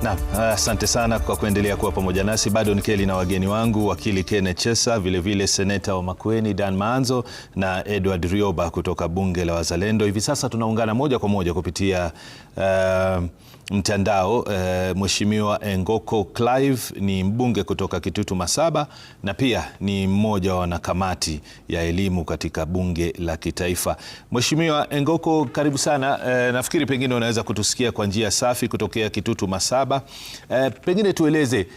Naam, asante sana kwa kuendelea kuwa pamoja nasi. Bado nikeli na wageni wangu wakili Kenneth Chesa, vilevile seneta wa Makueni Dan Maanzo na Edward Rioba kutoka bunge la Wazalendo. Hivi sasa tunaungana moja kwa moja kupitia mtandao. Mheshimiwa Engoko Clive ni mbunge kutoka Kitutu Masaba na pia ni mmoja wa wanakamati ya elimu katika bunge la kitaifa. Mheshimiwa Engoko, karibu sana. Nafikiri pengine unaweza kutusikia kwa njia safi kutokea Kitutu Masaba. Pengine tueleze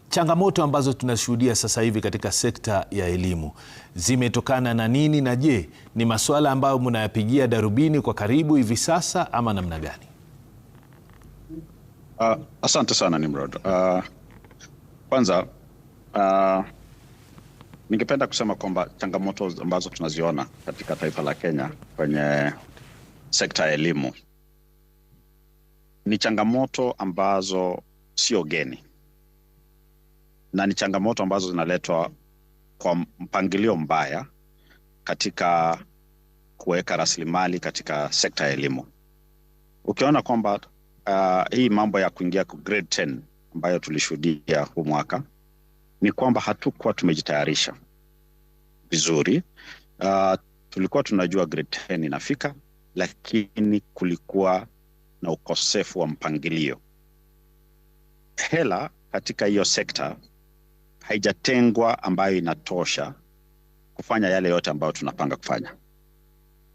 changamoto ambazo tunashuhudia sasa hivi katika sekta ya elimu zimetokana na nini, na je, ni masuala ambayo mnayapigia darubini kwa karibu hivi sasa ama namna gani? Asante sana Nimrod. Kwanza ningependa kusema kwamba changamoto ambazo tunaziona katika taifa la Kenya kwenye sekta ya elimu ni changamoto ambazo sio geni, na ni changamoto ambazo zinaletwa kwa mpangilio mbaya katika kuweka rasilimali katika sekta ya elimu. Ukiona kwamba hii mambo ya kuingia kwa grade 10 ambayo tulishuhudia huu mwaka ni kwamba hatukuwa tumejitayarisha vizuri. Tulikuwa tunajua grade 10 inafika, lakini kulikuwa na ukosefu wa mpangilio. Hela katika hiyo sekta haijatengwa ambayo inatosha kufanya yale yote ambayo tunapanga kufanya.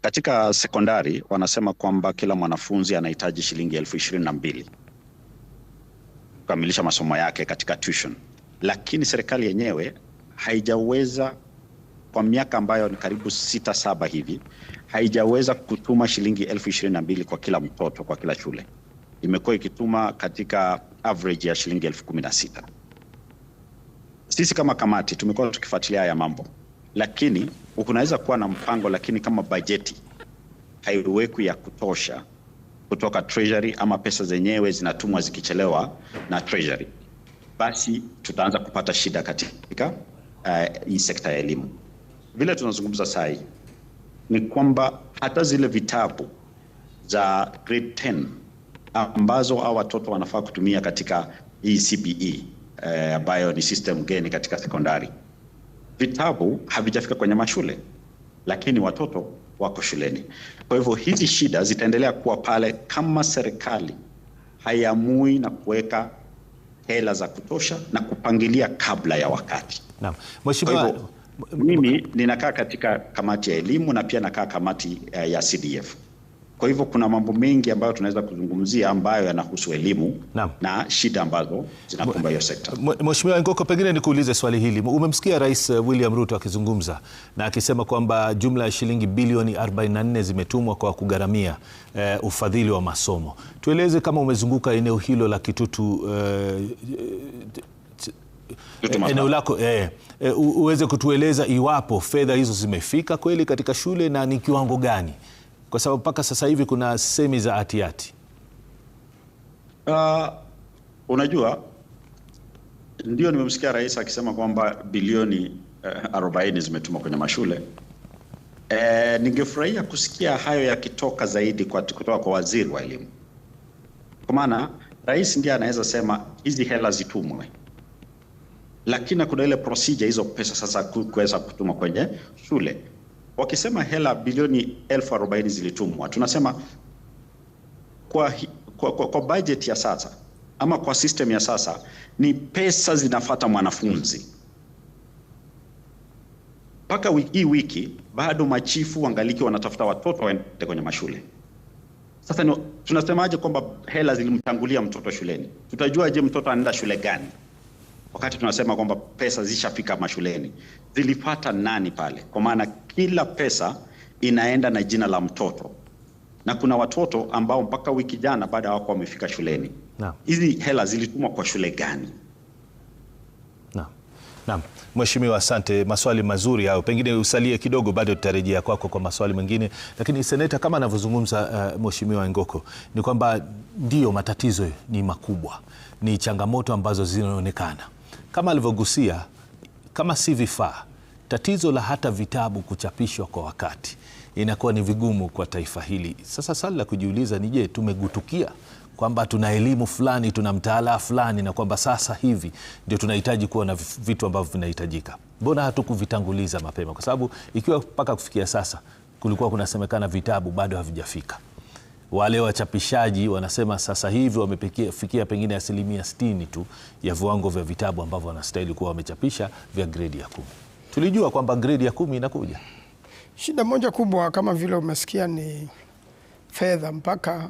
Katika sekondari wanasema kwamba kila mwanafunzi anahitaji shilingi 22,000 kukamilisha masomo yake katika tuition. Lakini serikali yenyewe haijaweza kwa miaka ambayo ni karibu 6-7 hivi, haijaweza kutuma shilingi 22,000 kwa kila mtoto kwa kila shule. Imekuwa ikituma katika average ya shilingi 16,000. Sisi kama kamati tumekuwa tukifuatilia haya mambo, lakini unaweza kuwa na mpango, lakini kama bajeti haiwekwi ya kutosha kutoka treasury ama pesa zenyewe zinatumwa zikichelewa na treasury, basi tutaanza kupata shida katika hii sekta ya elimu. Vile tunazungumza sasa hivi ni kwamba hata zile vitabu za grade 10 ambazo hao watoto wanafaa kutumia katika hii CBE ambayo ni system geni katika sekondari, vitabu havijafika kwenye mashule, lakini watoto wako shuleni. Kwa hivyo hizi shida zitaendelea kuwa pale kama serikali haiamui na kuweka hela za kutosha na kupangilia kabla ya wakati. Naam. Mheshimiwa, mimi ninakaa katika kamati ya elimu na pia nakaa kamati ya CDF. Kwa hivyo kuna mambo mengi ambayo tunaweza kuzungumzia ambayo yanahusu elimu na shida ambazo zinakumba hiyo sekta. Mheshimiwa Engoko, pengine nikuulize swali hili. Umemsikia Rais William Ruto akizungumza na akisema kwamba jumla ya shilingi bilioni 44 zimetumwa kwa kugharamia ufadhili wa masomo. Tueleze kama umezunguka eneo hilo la Kitutu, eneo lako, uweze kutueleza iwapo fedha hizo zimefika kweli katika shule na ni kiwango gani, kwa sababu mpaka sasa hivi kuna semi za atiati. Unajua, ndio nimemsikia rais akisema kwamba bilioni 40 zimetumwa kwenye mashule. Ningefurahia kusikia hayo yakitoka zaidi kutoka kwa waziri wa elimu, kwa maana rais ndiye anaweza sema hizi hela zitumwe, lakini kuna ile procedure hizo pesa sasa kuweza kutumwa kwenye shule. Wakisema hela bilioni 40,000 zilitumwa, tunasema kwa budget ya sasa ama kwa system ya sasa ni pesa zinafuata mwanafunzi. Mpaka hii wiki bado machifu wangaliki wanatafuta watoto waende kwenye mashule. Sasa tunasemaje kwamba hela zilimtangulia mtoto shuleni? Tutajuaje mtoto anaenda shule gani wakati tunasema kwamba pesa zishafika mashuleni? Zilifuata nani pale? Kwa maana kila pesa inaenda na jina la mtoto, na kuna watoto ambao mpaka wiki jana baada hawako wamefika shuleni. Hizi hela zilitumwa kwa shule gani? Naam. Mheshimiwa, asante. Maswali mazuri hayo. Pengine usalie kidogo, bado tutarejea kwako kwa maswali mengine. Lakini seneta, kama anavyozungumza Mheshimiwa Engoko, ni kwamba ndio matatizo ni makubwa, ni changamoto ambazo zinaonekana kama alivyogusia, kama si vifaa, tatizo la hata vitabu kuchapishwa kwa wakati inakuwa ni vigumu kwa taifa hili. Sasa swali la kujiuliza ni je, tumegutukia kwamba tuna elimu fulani, tuna mtaala fulani, na kwamba sasa hivi ndio tunahitaji kuwa na vitu ambavyo vinahitajika. Mbona hatukuvitanguliza mapema? Kwa sababu ikiwa mpaka kufikia sasa kulikuwa kunasemekana vitabu bado havijafika. Wale wachapishaji wanasema sasa hivi wamefikia pengine 60% tu ya viwango vya vitabu ambavyo wanastahili kuwa wamechapisha vya gredi ya 10. Tulijua kwamba gredi ya 10 inakuja. Shida moja kubwa kama vile umesikia ni fedha. Mpaka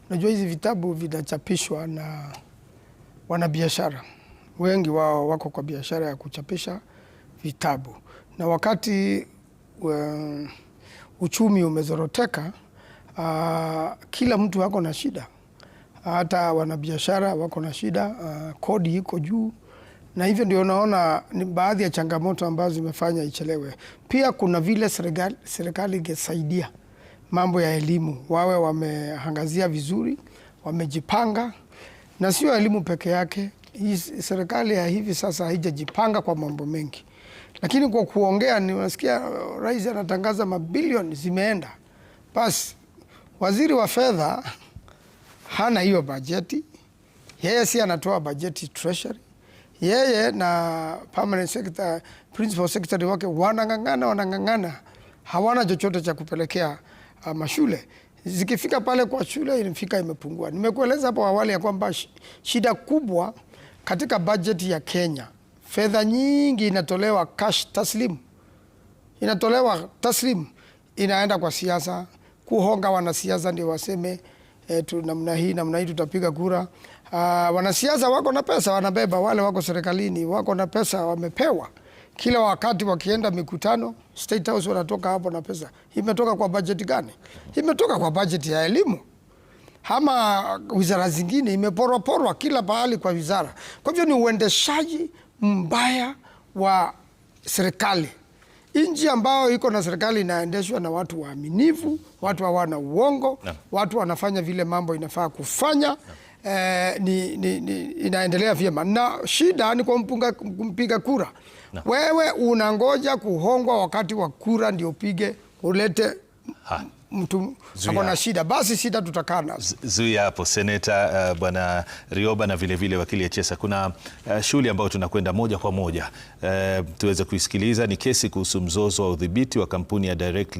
unajua hizi vitabu vinachapishwa na wanabiashara. Wengi wao wako kwa biashara ya kuchapisha vitabu. Na wakati uchumi umezoroteka, kila mtu wako na shida. Hata wanabiashara wako na shida, kodi iko juu. Na hivyo ndio unaona ni baadhi ya changamoto ambazo zimefanya ichelewe. Pia kuna vile serikali ingesaidia mambo ya elimu, wawe wameangazia vizuri, wamejipanga. Na sio elimu peke yake, hii serikali ya hivi sasa haijajipanga kwa mambo mengi. Lakini kwa kuongea nimesikia rais anatangaza mabilioni zimeenda. Basi waziri wa fedha hana hiyo bajeti. Yeye si anatoa bajeti treasury. Yeye na permanent secretary, principal secretary wake wanang'ang'ana, hawana chochote cha kupelekea mashule. Zikifika pale kwa shule inafika imepungua. Nimekueleza hapo awali ya kwamba shida kubwa katika bajeti ya Kenya, fedha nyingi inatolewa cash taslim. Inatolewa taslim, inaenda kwa siasa, kuhonga wanasiasa ndio waseme namna hii tutapiga kura. Wanasiasa wako na pesa wanabeba, wale wako serikalini wako na pesa wamepewa. Kila wakati wakienda mikutano State House wanatoka hapo na pesa. Imetoka kwa bajeti gani? Imetoka kwa bajeti ya elimu. Ama wizara zingine imeporwa kila pahali kwa wizara. Kwa hivyo ni uendeshaji mbaya wa serikali. Nchi ambayo iko na serikali inaendeshwa na watu waaminifu, watu hawana uongo, watu wanafanya vile mambo inafaa kufanya. Inaendelea vyema. Na shida ni kwa mpiga kura. Wewe unangoja kuhongwa wakati wa kura ndio upige, ulete mtu akona shida. Basi shida tutakaa nazo. Zuia hapo Seneta Bwana Rioba na vile wakili Echesa. Kuna shughuli ambayo tunakwenda moja kwa moja tuweze kuisikiliza. Ni kesi kuhusu mzozo wa udhibiti wa kampuni ya Direct